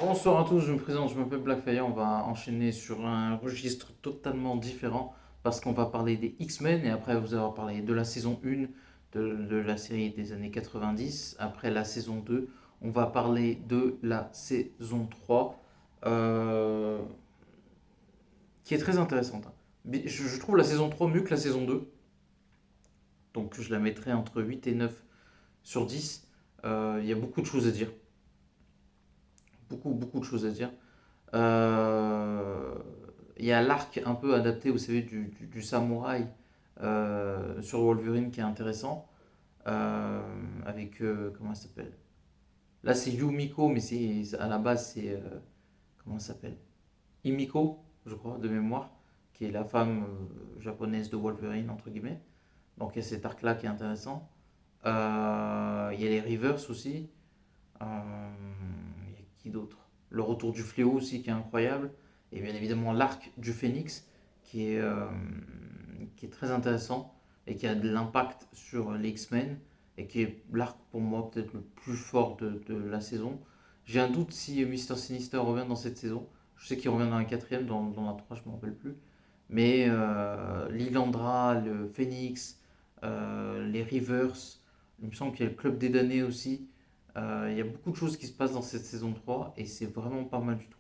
Bonsoir à tous, je me présente, je m'appelle Blackfire. On va enchaîner sur un registre totalement différent parce qu'on va parler des X-Men et après vous allez parler de la saison 1 de la série des années 90. Après la saison 2, on va parler de la saison 3 euh, qui est très intéressante, hein. Mais je trouve la saison 3 mieux que la saison 2, donc je la mettrai entre 8 et 9 sur 10. Il y a beaucoup de choses à dire, beaucoup de choses à dire. Euh, Il y a l'arc un peu adapté, vous savez, du samouraï sur Wolverine qui est intéressant. Avec, comment elle s'appelle? Là, c'est Yumiko, mais à la base, c'est. Comment elle s'appelle? Himiko, je crois, de mémoire, qui est la femme japonaise de Wolverine, entre guillemets. Donc, il y a cet arc-là qui est intéressant. Il y a les Rivers aussi. Il y a qui d'autre? Le retour du fléau aussi qui est incroyable. Et bien évidemment l'arc du phénix qui est très intéressant et qui a de l'impact sur les X-Men et qui est l'arc pour moi peut-être le plus fort de la saison. J'ai un doute si Mister Sinister revient dans cette saison. Je sais qu'il revient dans la quatrième, dans la 3 je ne me rappelle plus. Mais Lilandra, le Phoenix, les Rivers, il me semble qu'il y a le Club des damnés aussi. Il y a beaucoup de choses qui se passent dans cette saison 3 et c'est vraiment pas mal du tout.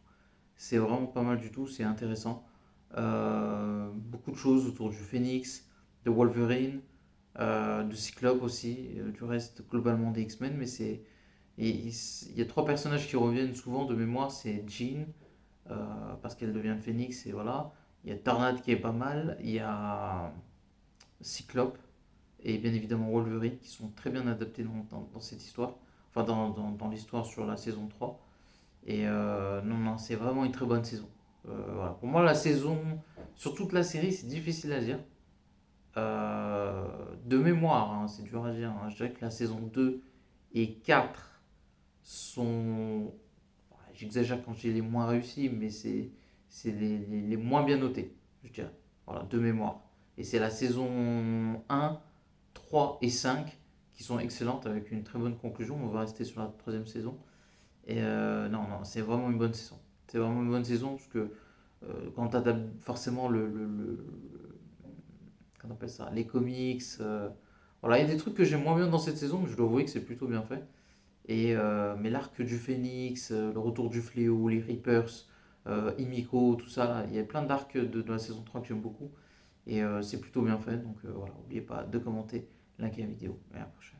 C'est vraiment pas mal du tout, c'est intéressant. Beaucoup de choses autour du Phoenix, de Wolverine, de Cyclope aussi, du reste globalement des X-Men, mais il y a trois personnages qui reviennent souvent de mémoire, c'est Jean, parce qu'elle devient le Phoenix, et voilà. Il y a Tornade qui est pas mal, il y a Cyclope, et bien évidemment Wolverine, qui sont très bien adaptés dans cette histoire, enfin dans l'histoire sur la saison 3. Et non, non, c'est vraiment une très bonne saison. Voilà. Pour moi, la saison, sur toute la série, c'est difficile à dire. De mémoire, hein, c'est dur à dire, hein. Je dirais que la saison 2 et 4 sont. J'exagère quand je dis les moins réussis, mais c'est les moins bien notés, je dirais. Voilà, de mémoire. Et c'est la saison 1, 3 et 5 qui sont excellentes avec une très bonne conclusion. On va rester sur la troisième saison. Et non, non, c'est vraiment une bonne saison. C'est vraiment une bonne saison parce que quand tu as forcément qu'on appelle ça, les comics, voilà, il y a des trucs que j'aime moins bien dans cette saison, mais je dois avouer que c'est plutôt bien fait. Mais l'arc du Phénix, le retour du fléau, les Reapers, Himiko, tout ça, là, il y a plein d'arcs de la saison 3 que j'aime beaucoup. Et c'est plutôt bien fait, donc voilà, n'oubliez pas de commenter, liker la vidéo. Et à la prochaine.